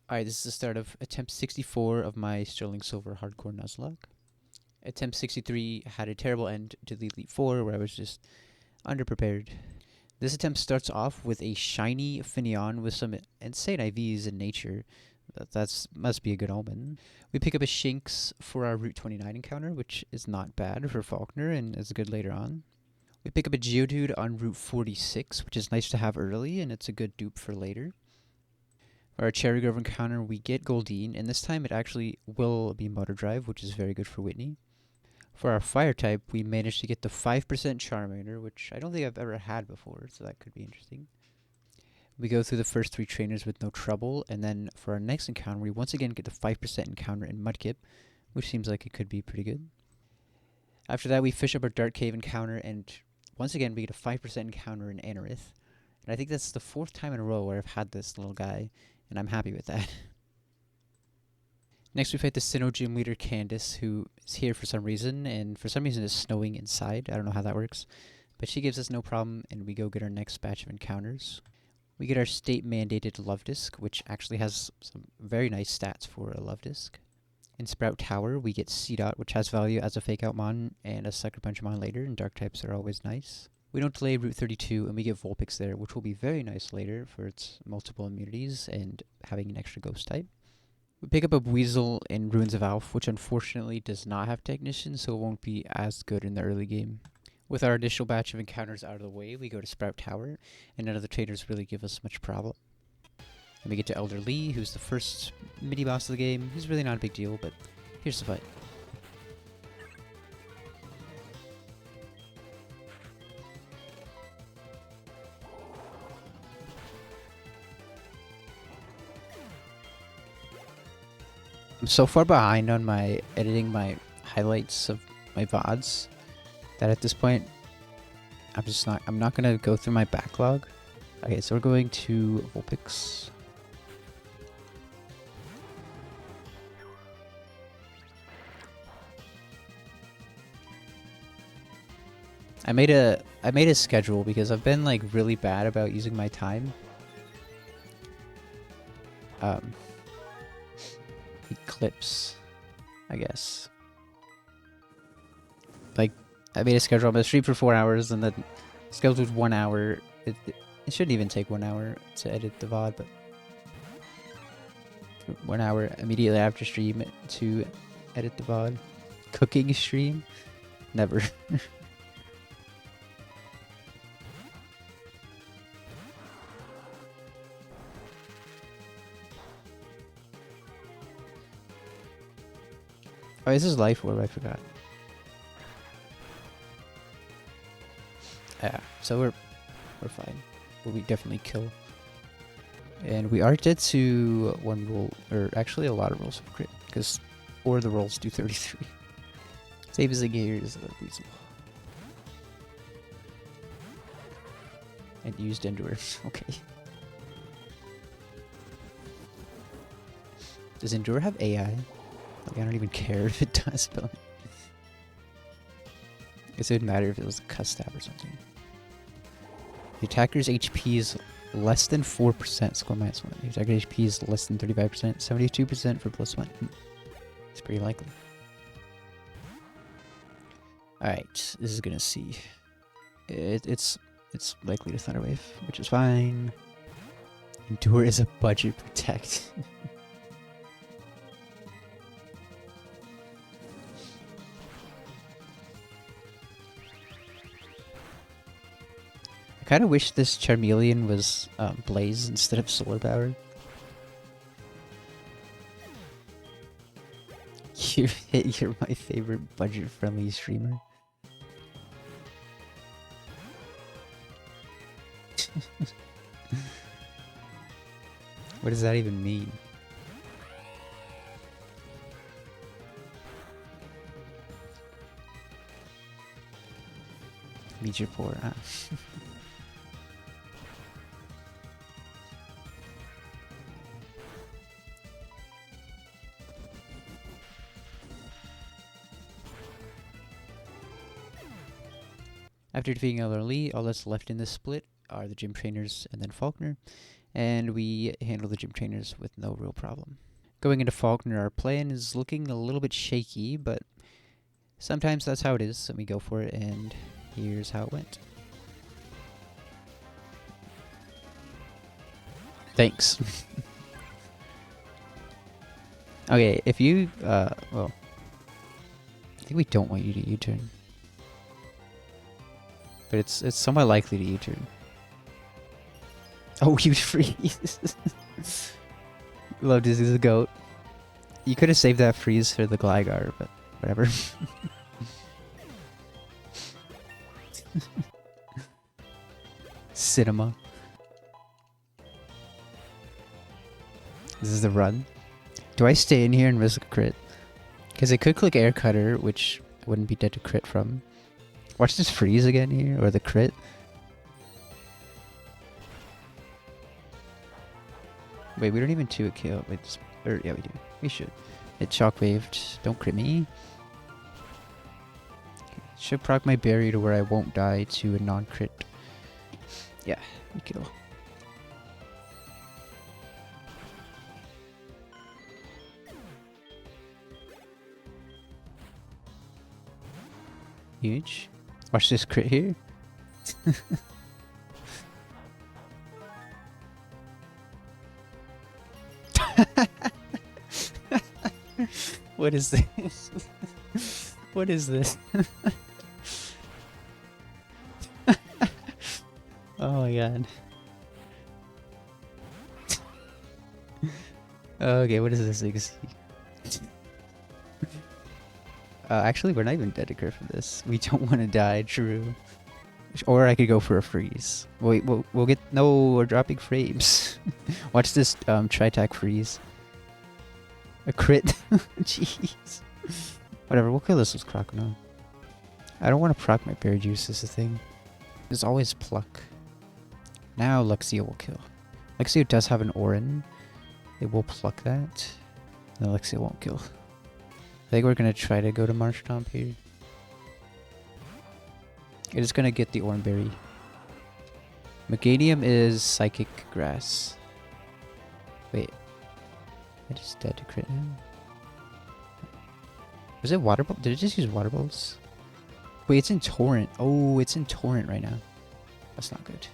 Alright, this is the start of attempt 64 of my Sterling Silver Hardcore Nuzlocke. Attempt 63 had a terrible end to the Elite Four where I was just underprepared. This attempt starts off with a shiny Finion with some insane IVs in nature. That must be a good omen. We pick up a Shinx for our Route 29 encounter, which is not bad for Falkner and is good later on. We pick up a Geodude on Route 46, which is nice to have early, and it's a good dupe for later. For our Cherry Grove encounter, we get Goldeen, and this time it actually will be Motor Drive, which is very good for Whitney. For our Fire type, we managed to get the 5% Charmander, which I don't think I've ever had before, so that could be interesting. We go through the first 3 trainers with no trouble, and then for our next encounter, we once again get the 5% encounter in Mudkip, which seems like it could be pretty good. After that, we fish up our Dark Cave encounter, and once again, we get a 5% encounter in Anorith. And I think that's the 4th time in a row where I've had this little guy, and I'm happy with that. Next, we fight the Sinnoh Gym Leader Candace, who is here for some reason, and for some reason it's snowing inside. I don't know how that works. But she gives us no problem, and we go get our next batch of encounters. We get our state-mandated Love Disc, which actually has some very nice stats for a Love Disc. In Sprout Tower, we get C-Dot, which has value as a Fake-Out Mon and a Sucker Punch Mon later, and Dark types are always nice. We don't delay Route 32, and we get Vulpix there, which will be very nice later for its multiple immunities and having an extra Ghost type. We pick up a Weasel in Ruins of Alph, which unfortunately does not have Technician, so it won't be as good in the early game. With our initial batch of encounters out of the way, we go to Sprout Tower, and none of the trainers really give us much problem. And we get to Elder Lee, who's the first mini-boss of the game. He's really not a big deal, but here's the fight. I'm so far behind on my editing my highlights of my VODs that at this point I'm not gonna go through my backlog. Okay, so we're going to Vulpix. I made a schedule because I've been like really bad about using my time. Eclipse, I guess. Like, I made a schedule. I'm gonna stream for 4 hours, and then scheduled 1 hour. It shouldn't even take 1 hour to edit the VOD, but 1 hour immediately after stream to edit the VOD. Cooking stream? Never. Oh, this is Life Orb, I forgot. Yeah, so we're fine. We definitely kill. And we are dead to 1 roll, or actually a lot of rolls of crit, because 4 of the rolls do 33. Save as a gear is reasonable. And used Endure. Okay. Does Endure have AI? Like, I don't even care if it does, but I guess it would matter if it was a cuss stab or something. The attacker's HP is less than 4%, score minus 1. The attacker's HP is less than 35%, 72% for +1. It's pretty likely. Alright, this is gonna see. It's likely to Thunder Wave, which is fine. Endure is a budget protect. I kind of wish this Charmeleon was Blaze instead of Solar Power. You're my favorite budget-friendly streamer. What does that even mean? Means you're poor, huh? After defeating Elder Lee, all that's left in this split are the gym trainers and then Falkner. and we handle the gym trainers with no real problem. Going into Falkner, our plan is looking a little bit shaky, but sometimes that's how it is, and we go for it, and here's how it went. Thanks. Okay, if you, well, I think we don't want you to U-turn. But it's somewhat likely to U-turn. Oh, you freeze. Love to see the goat. You could have saved that freeze for the Gligar, but whatever. Cinema. This is the run. Do I stay in here and risk a crit? Because I could click Air Cutter, which I wouldn't be dead to crit from. Watch this freeze again here, or the crit. Wait, we don't even 2 kill. Wait, yeah, we do. We should. It shockwaved. Don't crit me. Okay. Should proc my berry to where I won't die to a non-crit. Yeah, we kill. Huge. Watch this crit here. What is this? What is this? Oh my god. Okay, what is this thing? Actually, we're not even dead to crit from this. We don't want to die, true. Or I could go for a freeze. Wait, we'll get... No, we're dropping frames. Watch this tri-tac freeze. A crit. Jeez. Whatever, we'll kill this with Crocodile. I don't want to proc my berry juice is the thing. There's always pluck. Now Luxio will kill. Luxio does have an Orin. It will pluck that. And Luxio won't kill. I think we're going to try to go to Marshtomp here. It is going to get the Oran Berry. Meganium is Psychic Grass. Wait. It is dead to crit now. Was it Water Ball? Did it just use Water Balls? Wait, it's in Torrent. Oh, it's in Torrent right now. That's not good.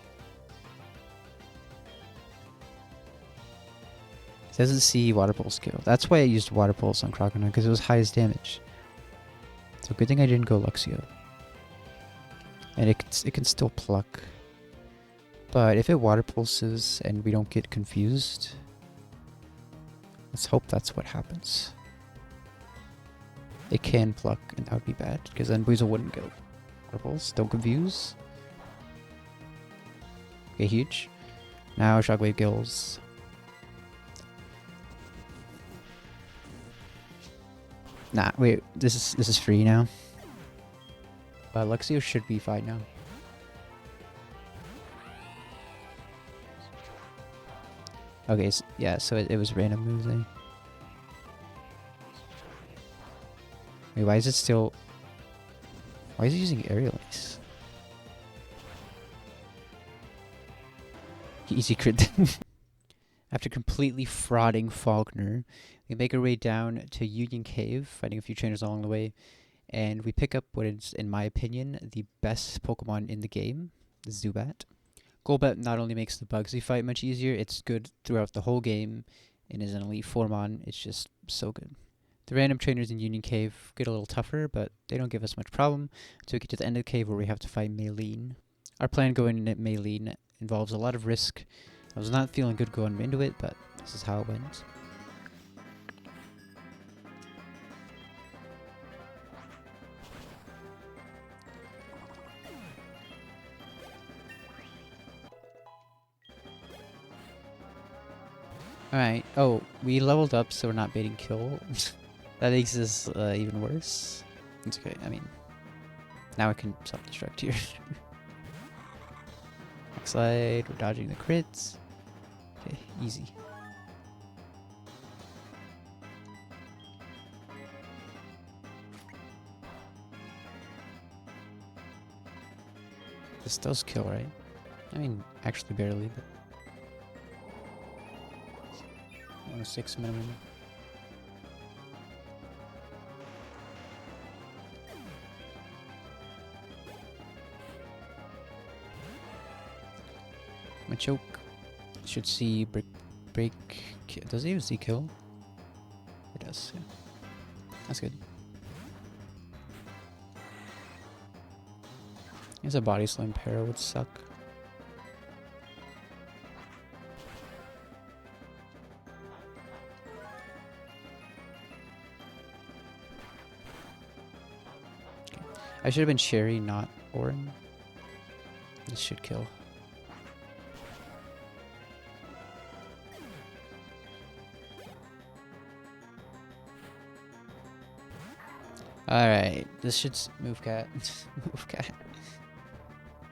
It doesn't see Water Pulse kill. That's why I used Water Pulse on Crocodile, because it was highest damage. So good thing I didn't go Luxio. And it can still pluck. But if it Water Pulses and we don't get confused, let's hope that's what happens. It can pluck, and that would be bad, because then Weasel wouldn't go. Water Pulse, don't confuse. Okay, huge. Now Shockwave Gills. Nah, wait, this is free now. Luxio should be fine now. Okay, so, yeah, so it was random moves there. Wait, why is it still... Why is it using Aerial Ace? Easy crit. After completely frauding Falkner, we make our way down to Union Cave, fighting a few trainers along the way, and we pick up what is, in my opinion, the best Pokemon in the game, the Zubat. Golbat not only makes the Bugsy fight much easier, it's good throughout the whole game, and is an elite Formon. It's just so good. The random trainers in Union Cave get a little tougher, but they don't give us much problem, until we get to the end of the cave where we have to fight Maylene. Our plan going into Maylene involves a lot of risk. I was not feeling good going into it, but this is how it went. Alright, oh, we leveled up so we're not baiting kill. That makes this even worse. It's okay, I mean, now I can self-destruct here. Next slide, we're dodging the crits. Okay, easy. This does kill, right? I mean, actually barely, but... 106 minimum. My choke should see break. Does it even see kill? It does. Yeah. That's good. I guess a body slam para would suck. Okay. I should have been Cherry, not Oren. This should kill. Alright, this should move cat. Move cat.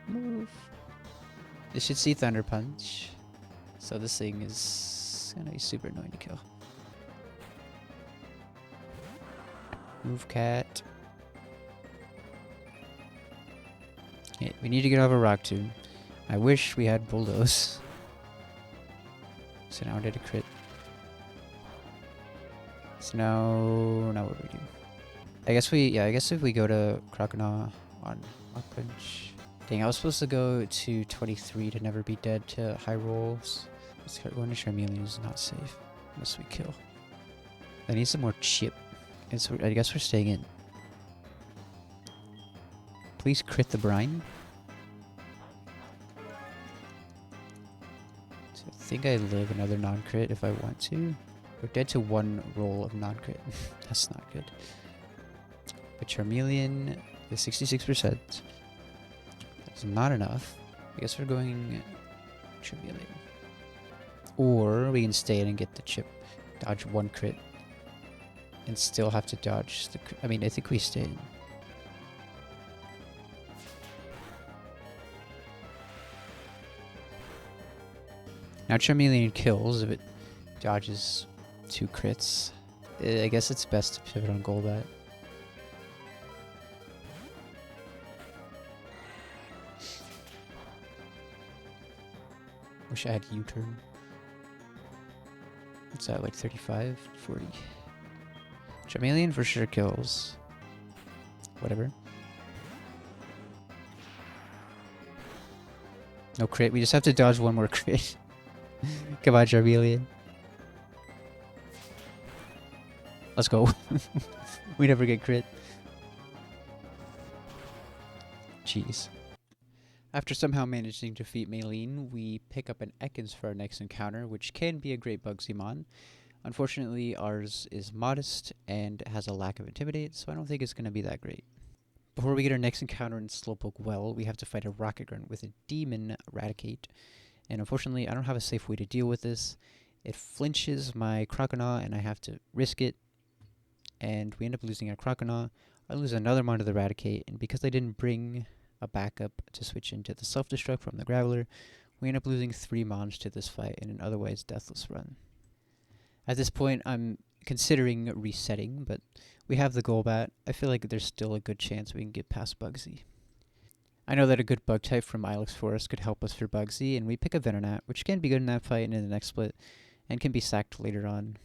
Move. This should see Thunder Punch. So this thing is gonna be super annoying to kill. Move cat. Okay, we need to get out of a rock tomb. I wish we had bulldoze. So now I did a crit. So now what do we do? I guess if we go to Crocodile on Rock Punch. Dang, I was supposed to go to 23 to never be dead to high rolls. Going to Charmeleon is not safe unless we kill. I need some more chip. And so I guess we're staying in. Please crit the brine. So I think I live another non-crit if I want to. We're dead to one roll of non-crit. That's not good. But Charmeleon is 66%. That's not enough. I guess we're going Charmeleon. Or we can stay in and get the chip. Dodge one crit. And still have to dodge the crit. I mean, I think we stay in. Now Charmeleon kills if it dodges 2 crits. I guess it's best to pivot on Golbat. Wish I had U-turn. What's that, like 35? 40? Charmeleon for sure kills. Whatever. No crit, we just have to dodge one more crit. Come on, Charmeleon. Let's go. We never get crit. Jeez. After somehow managing to defeat Maylene, we pick up an Ekans for our next encounter, which can be a great Bugsy mon. Unfortunately, ours is modest and has a lack of Intimidate, so I don't think it's going to be that great. Before we get our next encounter in Slowpoke Well, we have to fight a Rocket Grunt with a Demon Eradicate. And unfortunately, I don't have a safe way to deal with this. It flinches my Croconaw, and I have to risk it. And we end up losing our Croconaw. I lose another mon to the Eradicate, and because I didn't bring a backup to switch into the Self-Destruct from the Graveler, we end up losing 3 mons to this fight in an otherwise deathless run. At this point, I'm considering resetting, but we have the Golbat. I feel like there's still a good chance we can get past Bugsy. I know that a good bug type from Ilex Forest could help us for Bugsy, and we pick a Venonat, which can be good in that fight and in the next split, and can be sacked later on.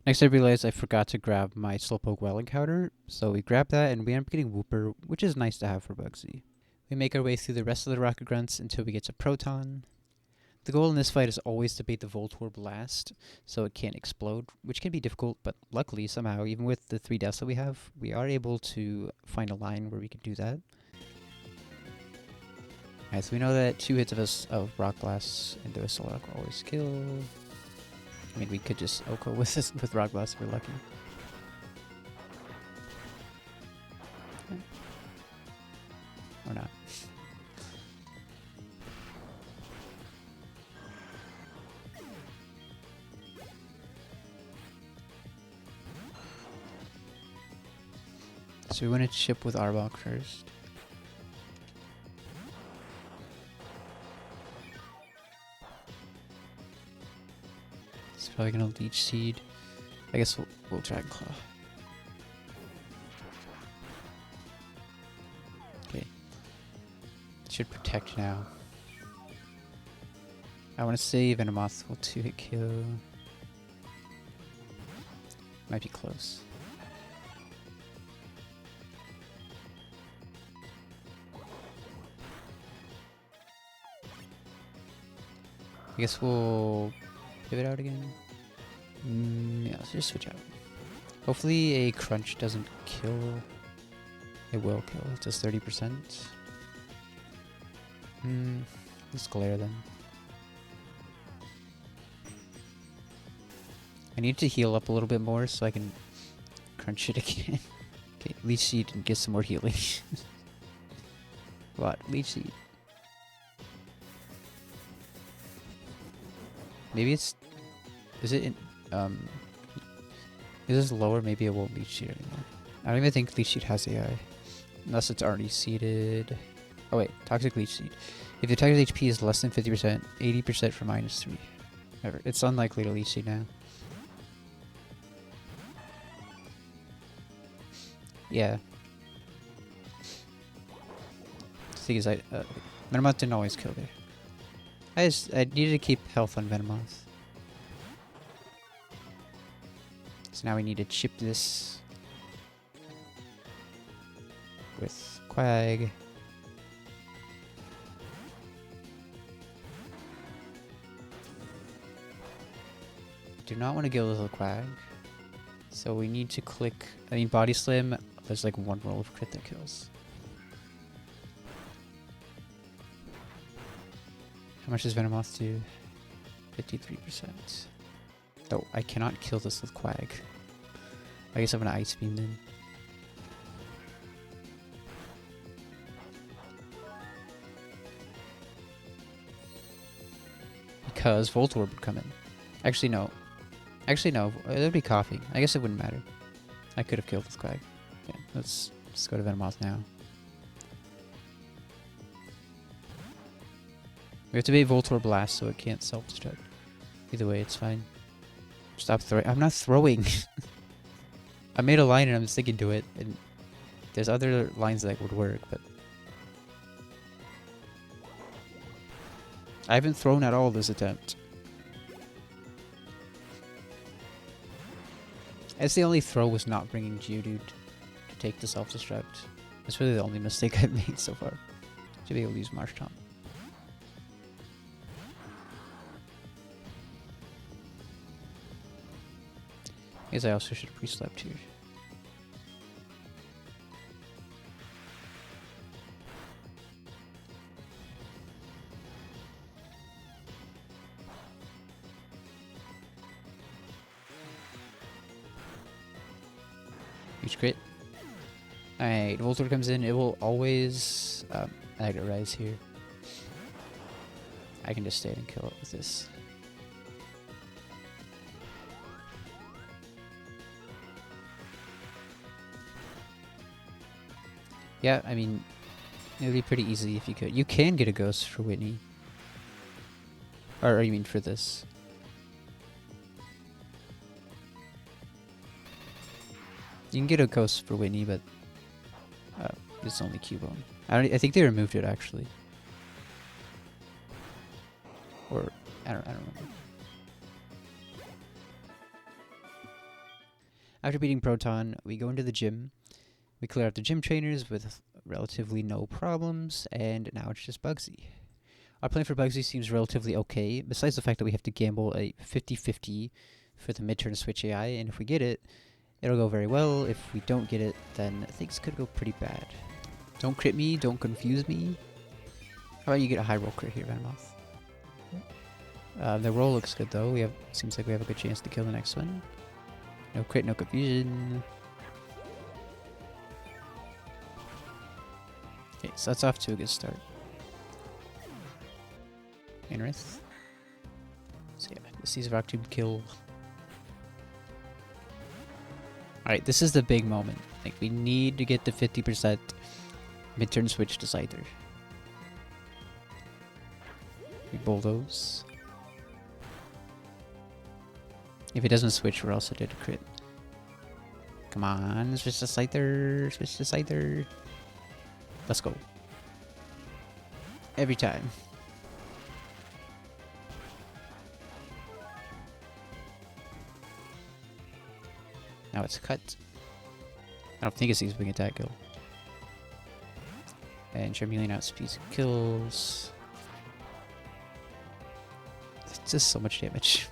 Next I realized I forgot to grab my Slowpoke Well encounter, so we grab that and we end up getting Wooper, which is nice to have for Bugsy. We make our way through the rest of the Rocket Grunts until we get to Proton. The goal in this fight is always to beat the Voltorb last, so it can't explode, which can be difficult, but luckily, somehow, even with the 3 deaths that we have, we are able to find a line where we can do that. Alright, so we know that 2 hits of Rock Blast into a Nuzlocke will always kill. I mean, we could just Oko with this with Rock Blast if we're lucky. Okay. Or not. So we want to chip with Arbok first. It's probably gonna Leech Seed. I guess we'll Dragon Claw. Okay. Should protect now. I want to say Venomoth will 2-hit KO. Might be close. I guess we'll pivot out again. Yeah, let's just switch out. Hopefully a crunch doesn't kill. It will kill. It does 30%. Let's glare then. I need to heal up a little bit more so I can crunch it again. Okay, Leech Seed and get some more healing. What? Leech Seed. Maybe it's... Is it in... Is this lower? Maybe it won't Leech Seed anymore. I don't even think Leech Seed has AI. Unless it's already seeded. Oh wait, Toxic Leech Seed. If your target HP is less than 50%, 80% for -3. Whatever. It's unlikely to Leech Seed now. Yeah. The thing is, Venomoth didn't always kill there. I needed to keep health on Venomoth. So now we need to chip this with Quag. Do not want to kill this with Quag. So we need to click, I mean Body Slam, there's like one roll of crit that kills. How much does Venomoth do? 53%. Though I cannot kill this with Quag. I guess I'm gonna Ice Beam then. Because Volt Orb would come in. Actually no. Actually no, it would be coughing. I guess it wouldn't matter. I could have killed with Quag. Okay, let's go to Venomoth now. We have to bait Voltorb last so it can't self-destruct. Either way, it's fine. Stop throwing. I'm not throwing. I made a line and I'm sticking to it. And there's other lines that would work, but I haven't thrown at all this attempt. As the only throw was not bringing Geodude to take the self-destruct. That's really the only mistake I've made so far. Should be able to use Marsh Tomb. I guess I also should have pre-slept here. Huge crit. Alright, Voltorb comes in. It will always Agate Rise here. I can just stay and kill it with this. Yeah, I mean, it would be pretty easy if you could. You can get a ghost for Whitney. Or you mean for this. You can get a ghost for Whitney, but it's only Cubone. I think they removed it actually. Or I don't remember. After beating Proton, we go into the gym. We clear out the gym trainers with relatively no problems, and now it's just Bugsy. Our plan for Bugsy seems relatively okay, besides the fact that we have to gamble a 50-50 for the mid-turn switch AI, and if we get it, it'll go very well. If we don't get it, then things could go pretty bad. Don't crit me, don't confuse me. How about you get a high roll crit here, Venomoth? The roll looks good though. Seems like we have a good chance to kill the next one. No crit, no confusion. Okay, so that's off to a good start. Inrith. So yeah, this is Rock Tomb kill. Alright, this is the big moment. Like, we need to get the 50% mid-turn switch to Scyther. We bulldoze. If it doesn't switch, we're also dead to crit. Come on, switch to Scyther, switch to Scyther. Let's go. Every time. Now it's cut. I don't think it's his wing attack kill. And Maylene outspeeds kills. It's just so much damage.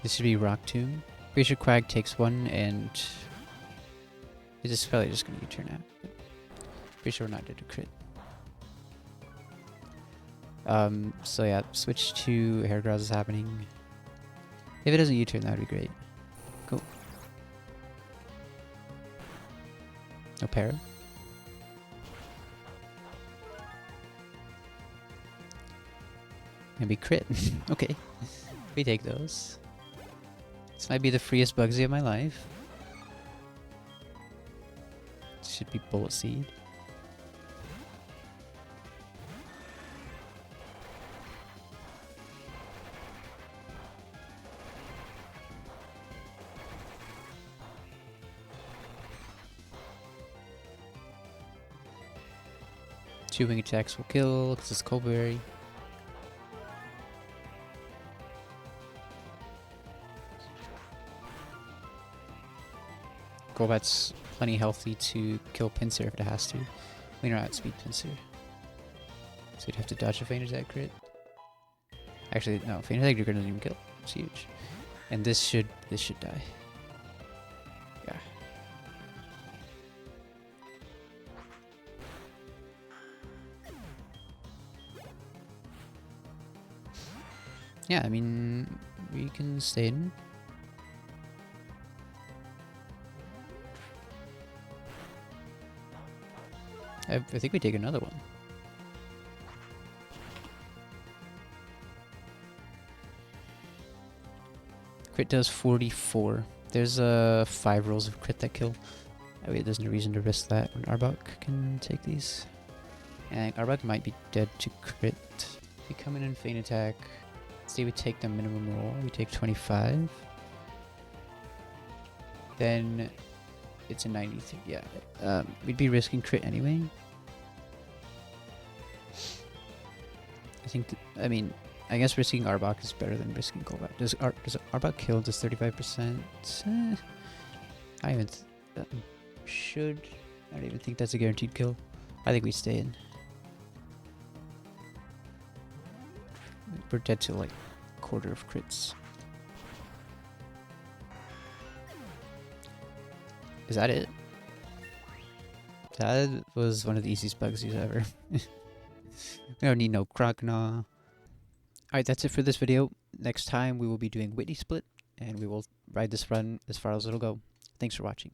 This should be Rock Tomb. Pretty sure Quag takes one, and this is probably just gonna U-turn out. Pretty sure we're not dead to crit. So yeah, switch to Hair Grouse is happening. If it doesn't U-turn, that would be great. Cool. No para. Maybe crit. Okay. We take those. This might be the freest Bugsy of my life. Should be Bullet Seed. Two wing attacks will kill because it's Coldberry. Golbat's plenty healthy to kill Pinsir if it has to. We don't outspeed Pinsir. So you'd have to dodge a feint attack crit. Actually, no, feint attack crit doesn't even kill. It's huge. And this should die. Yeah. Yeah, I mean, we can stay in. I think we take another one. Crit does 44. There's 5 rolls of crit that kill. I mean, there's no reason to risk that when Arbok can take these. And Arbok might be dead to crit. If we come in feint attack, say we take the minimum roll, we take 25. Then it's a 93. Yeah, we'd be risking crit anyway. I think. I mean, I guess risking Arbok is better than risking Golbat. Does Arbok kill? Does 35%? I even should. I don't even think that's a guaranteed kill. I think we stay in. We're dead to like quarter of crits. Is that it? That was one of the easiest Bugsies ever. We don't need no Crocodile. Alright, that's it for this video. Next time we will be doing Whitney Split, and we will ride this run as far as it'll go. Thanks for watching.